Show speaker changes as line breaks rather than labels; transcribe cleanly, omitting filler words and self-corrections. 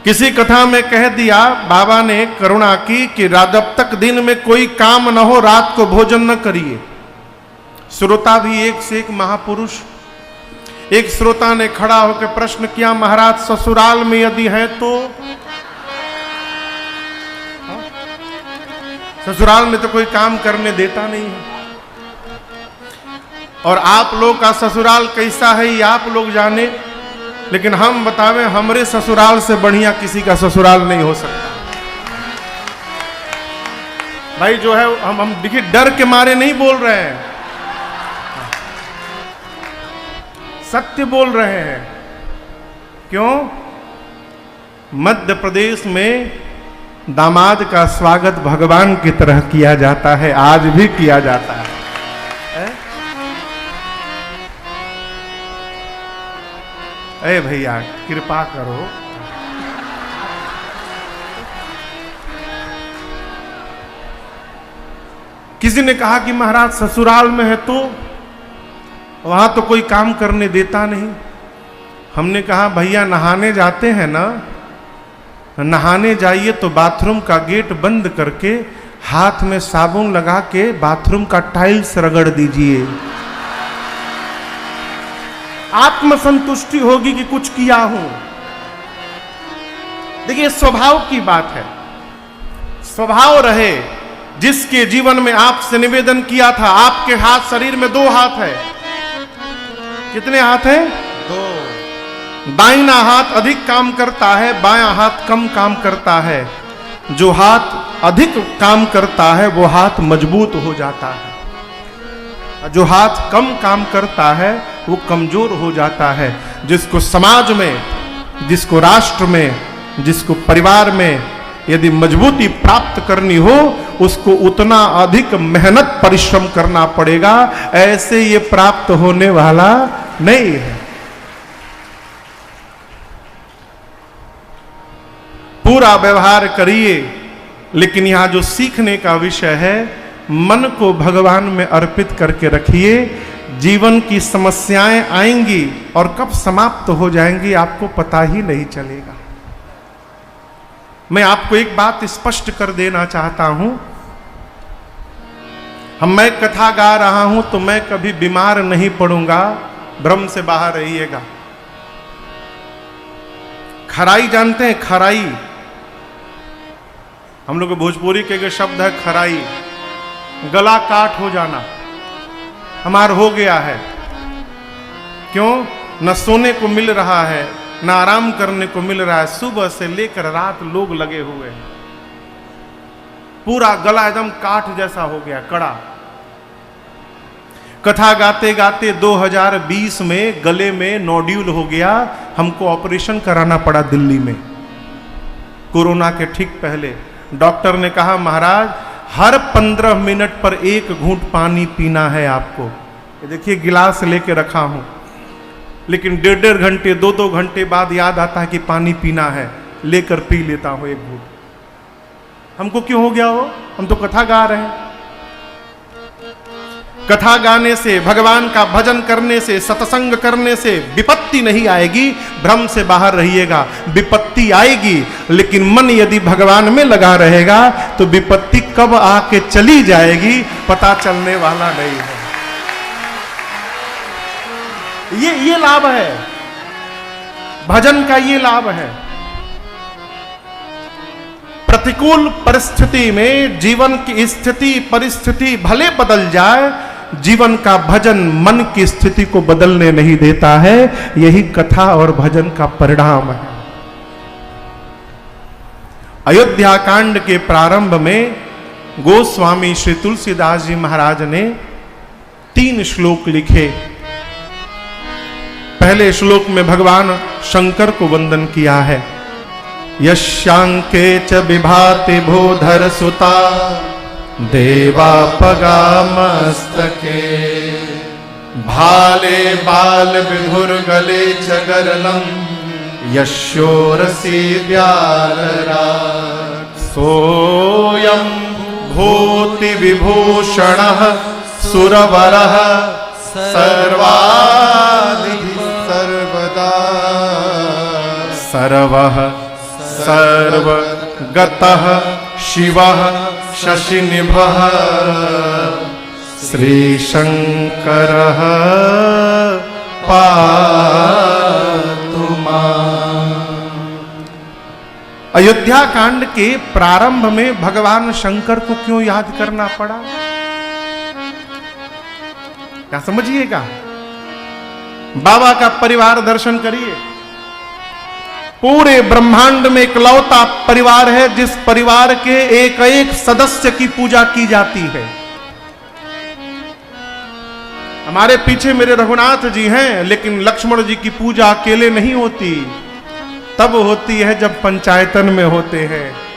किसी कथा में कह दिया बाबा ने करुणा की कि जब तक दिन में कोई काम न हो रात को भोजन न करिए। श्रोता भी एक से एक महापुरुष। एक श्रोता ने खड़ा होकर प्रश्न किया, महाराज ससुराल में यदि है तो? ससुराल में तो कोई काम करने देता नहीं है, और आप लोग का ससुराल कैसा है ये आप लोग जाने, लेकिन हम बतावें हमरे ससुराल से बढ़िया किसी का ससुराल नहीं हो सकता। भाई जो है हम देखिए डर के मारे नहीं बोल रहे हैं, सत्य बोल रहे हैं। क्यों? मध्य प्रदेश में दामाद का स्वागत भगवान की तरह किया जाता है, आज भी किया जाता है। अरे भैया कृपा करो, किसी ने कहा कि महाराज ससुराल में है तो वहां तो कोई काम करने देता नहीं। हमने कहा भैया नहाने जाते हैं ना, नहाने जाइए तो बाथरूम का गेट बंद करके हाथ में साबुन लगा के बाथरूम का टाइल्स रगड़ दीजिए, आत्मसंतुष्टि होगी कि कुछ किया हूं। देखिए स्वभाव की बात है, स्वभाव रहे। जिसके जीवन में आपसे निवेदन किया था, आपके हाथ, शरीर में 2 हाथ है। कितने हाथ हैं? 2। दाहिना हाथ अधिक काम करता है, बायां हाथ कम काम करता है। जो हाथ अधिक काम करता है वो हाथ मजबूत हो जाता है, जो हाथ कम काम करता है वो कमजोर हो जाता है। जिसको समाज में, जिसको राष्ट्र में, जिसको परिवार में यदि मजबूती प्राप्त करनी हो उसको उतना अधिक मेहनत परिश्रम करना पड़ेगा, ऐसे ये प्राप्त होने वाला नहीं है। पूरा व्यवहार करिए, लेकिन यहां जो सीखने का विषय है, मन को भगवान में अर्पित करके रखिए। जीवन की समस्याएं आएंगी और कब समाप्त हो जाएंगी आपको पता ही नहीं चलेगा। मैं आपको एक बात स्पष्ट कर देना चाहता हूं, मैं कथा गा रहा हूं तो मैं कभी बीमार नहीं पड़ूंगा, भ्रम से बाहर रहिएगा। खराई जानते हैं? खराई हम लोग भोजपुरी के शब्द है खराई, गला काट हो जाना हमार हो गया है। क्यों? न सोने को मिल रहा है, न आराम करने को मिल रहा है। सुबह से लेकर रात लोग लगे हुए हैं, पूरा गला एकदम काठ जैसा हो गया, कड़ा। कथा गाते गाते 2020 में गले में नोड्यूल हो गया, हमको ऑपरेशन कराना पड़ा दिल्ली में, कोरोना के ठीक पहले। डॉक्टर ने कहा महाराज हर 15 मिनट पर 1 घूंट पानी पीना है आपको। ये देखिए गिलास लेके रखा हूं, लेकिन 1.5 घंटे 2-2 घंटे बाद याद आता है कि पानी पीना है, लेकर पी लेता हूं 1 घूंट। हमको क्यों हो गया हो? हम तो कथा गा रहे हैं। कथा गाने से, भगवान का भजन करने से, सत्संग करने से विपत्ति नहीं आएगी, भ्रम से बाहर रहिएगा। विपत्ति आएगी, लेकिन मन यदि भगवान में लगा रहेगा तो विपत्ति कब आके चली जाएगी पता चलने वाला नहीं है। ये लाभ है भजन का, ये लाभ है। प्रतिकूल परिस्थिति में जीवन की स्थिति परिस्थिति भले बदल जाए, जीवन का भजन मन की स्थिति को बदलने नहीं देता है। यही कथा और भजन का परिणाम है। अयोध्या कांड के प्रारंभ में गोस्वामी श्री तुलसीदास जी महाराज ने 3 श्लोक लिखे। पहले श्लोक में भगवान शंकर को वंदन किया है। यशांके च विभाति भूधर सुता देवा पगा मस्तके भाले बाल विधुर गले चगरलम यशोरसी व्यालरा सोयम भूति विभूषणः सुरवरः सर्वादि सर्वदा सर्वः सर्वगतः शिवः शशिनिभः श्रीशंकरः पातु माम्। अयोध्या कांड के प्रारंभ में भगवान शंकर को क्यों याद करना पड़ा? क्या समझिएगा? बाबा का परिवार दर्शन करिए। पूरे ब्रह्मांड में इकलौता परिवार है जिस परिवार के एक एक सदस्य की पूजा की जाती है। हमारे पीछे मेरे रघुनाथ जी हैं, लेकिन लक्ष्मण जी की पूजा अकेले नहीं होती, तब होती है जब पंचायतन में होते हैं।